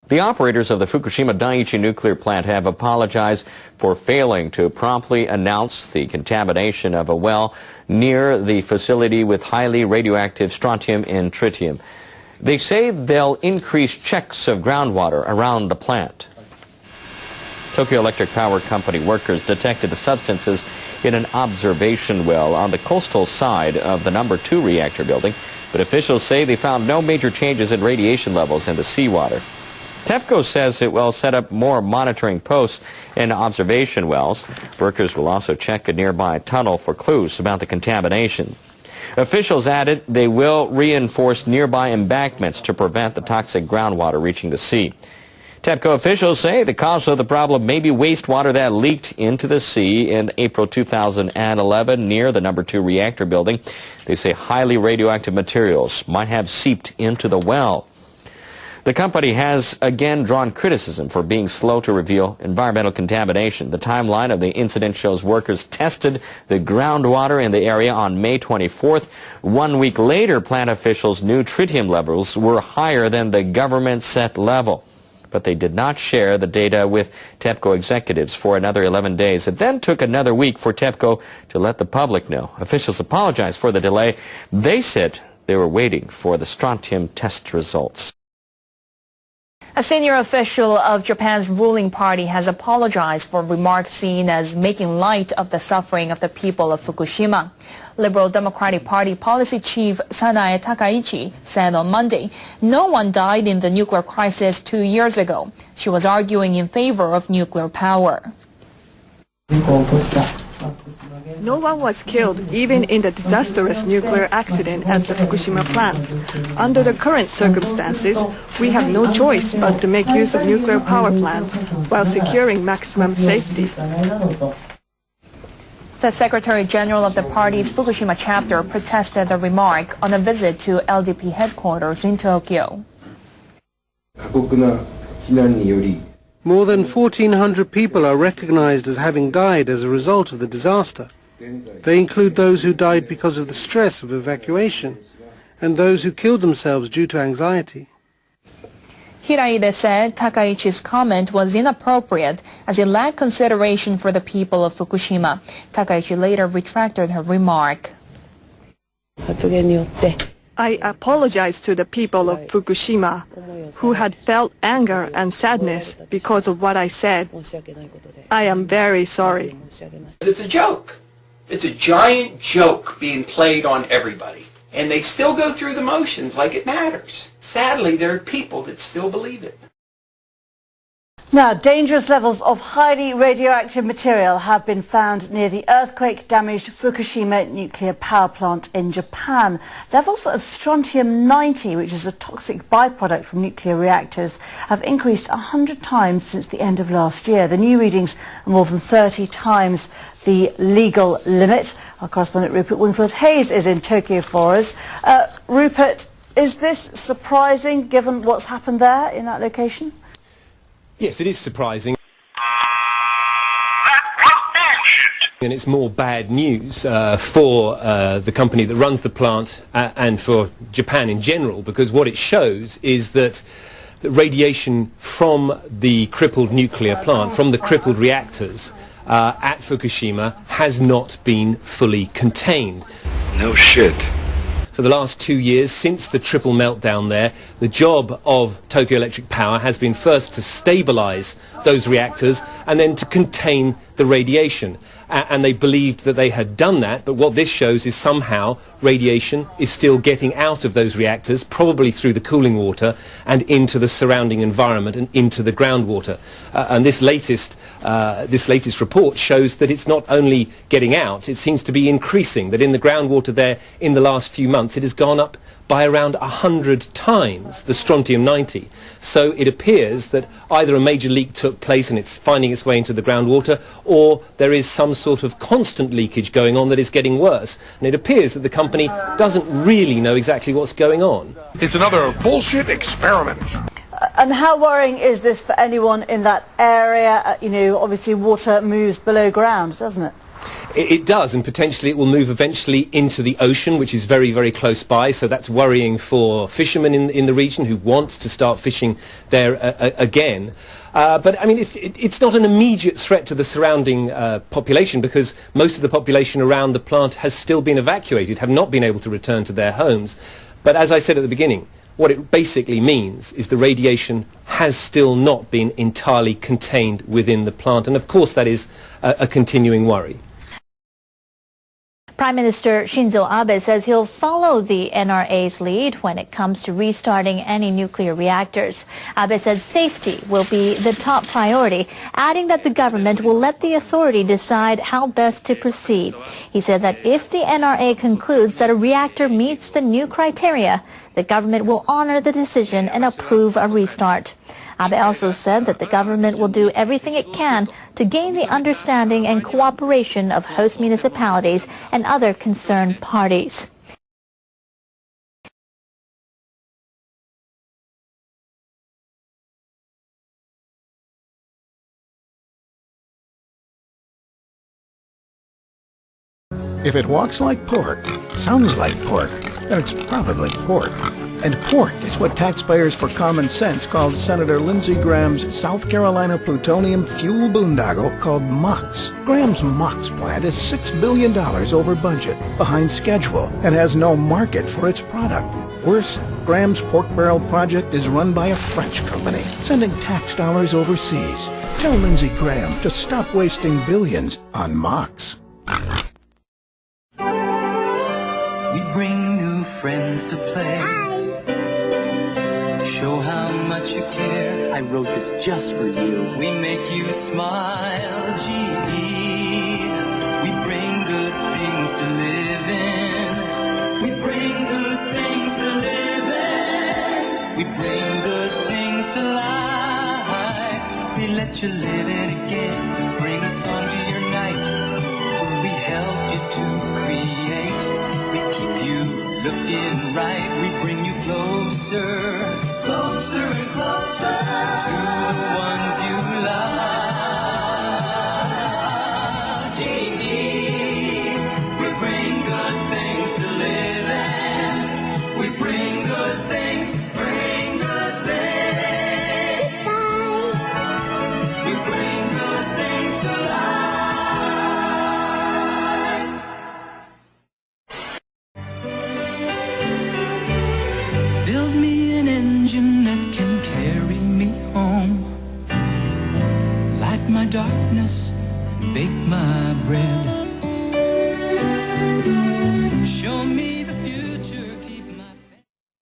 The operators of the Fukushima Daiichi nuclear plant have apologized for failing to promptly announce the contamination of a well near the facility with highly radioactive strontium and tritium. They say they'll increase checks of groundwater around the plant. Tokyo Electric Power Company workers detected the substances in an observation well on the coastal side of the number 2 reactor building, but officials say they found no major changes in radiation levels in the seawater. Tepco says it will set up more monitoring posts in observation wells. Workers will also check a nearby tunnel for clues about the contamination. Officials added they will reinforce nearby embankments to prevent the toxic groundwater reaching the sea. Tepco officials say the cause of the problem may be wastewater that leaked into the sea in April 2011 near the number 2 reactor building. They say highly radioactive materials might have seeped into the well. The company has again drawn criticism for being slow to reveal environmental contamination. The timeline of the incident shows workers tested the groundwater in the area on May 24th. 1 week later, plant officials knew tritium levels were higher than the government set level. But they did not share the data with Tepco executives for another 11 days. It then took another week for Tepco to let the public know. Officials apologized for the delay. They said they were waiting for the strontium test results. A senior official of Japan's ruling party has apologized for remarks seen as making light of the suffering of the people of Fukushima. Liberal Democratic Party policy chief Sanae Takaichi said on Monday, no one died in the nuclear crisis 2 years ago. She was arguing in favor of nuclear power. No one was killed, even in the disastrous nuclear accident at the Fukushima plant. Under the current circumstances, we have no choice but to make use of nuclear power plants while securing maximum safety. The Secretary General of the party's Fukushima chapter protested the remark on a visit to LDP headquarters in Tokyo. More than 1,400 people are recognized as having died as a result of the disaster. They include those who died because of the stress of evacuation and those who killed themselves due to anxiety. Hiraide said Takaichi's comment was inappropriate as it lacked consideration for the people of Fukushima. Takaichi later retracted her remark. I apologize to the people of Fukushima who had felt anger and sadness because of what I said. I am very sorry. It's a joke. It's a giant joke being played on everybody. And they still go through the motions like it matters. Sadly, there are people that still believe it. Now, dangerous levels of highly radioactive material have been found near the earthquake-damaged Fukushima nuclear power plant in Japan. Levels of strontium-90, which is a toxic byproduct from nuclear reactors, have increased 100 times since the end of last year. The new readings are more than 30 times the legal limit. Our correspondent Rupert Wingfield-Hayes is in Tokyo for us. Rupert, is this surprising given what's happened there in that location? Yes, it is surprising. And it's more bad news for the company that runs the plant and for Japan in general, because what it shows is that the radiation from the crippled nuclear plant, from the crippled reactors at Fukushima, has not been fully contained. No shit. For the last 2 years, since the triple meltdown there, the job of Tokyo Electric Power has been first to stabilize those reactors and then to contain the radiation. And they believed that they had done that, but what this shows is somehow radiation is still getting out of those reactors, probably through the cooling water, and into the surrounding environment and into the groundwater. And this latest report shows that it's not only getting out, it seems to be increasing, that in the groundwater there in the last few months it has gone up by around 100 times the strontium-90. So it appears that either a major leak took place and it's finding its way into the groundwater, or there is some sort of constant leakage going on that is getting worse. And it appears that the company doesn't really know exactly what's going on. It's another bullshit experiment. And how worrying is this for anyone in that area? You know, obviously water moves below ground, doesn't it? It does, and potentially it will move eventually into the ocean, which is very, very close by, so that's worrying for fishermen in the region who want to start fishing there again. But I mean, it's not an immediate threat to the surrounding population, because most of the population around the plant has still been evacuated, have not been able to return to their homes. But as I said at the beginning, what it basically means is the radiation has still not been entirely contained within the plant, and of course that is a continuing worry. Prime Minister Shinzo Abe says he'll follow the NRA's lead when it comes to restarting any nuclear reactors. Abe said safety will be the top priority, adding that the government will let the authority decide how best to proceed. He said that if the NRA concludes that a reactor meets the new criteria, the government will honor the decision and approve a restart. Abe also said that the government will do everything it can to gain the understanding and cooperation of host municipalities and other concerned parties. If it walks like pork, sounds like pork, then it's probably pork. And pork is what taxpayers for common sense called Senator Lindsey Graham's South Carolina plutonium fuel boondoggle called MOX. Graham's MOX plant is $6 billion over budget, behind schedule, and has no market for its product. Worse, Graham's pork barrel project is run by a French company, sending tax dollars overseas. Tell Lindsey Graham to stop wasting billions on MOX. We bring new friends to play. Show how much you care. I wrote this just for you. We make you smile, gee. We bring good things to live in. We bring good things to live in. We bring good things to life. We let you live it again. Bring a song to your night. We help you to create. We keep you looking right. We bring you closer. Closer and closer to the ones you love. Genie, we bring good things to live in. We bring good things, bring good things. We bring good things to life. Build me an engine that can carry me home. Light my darkness, bake my bread. Show me the future, keep my...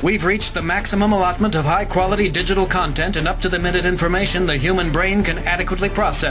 We've reached the maximum allotment of high-quality digital content and up-to-the-minute information the human brain can adequately process.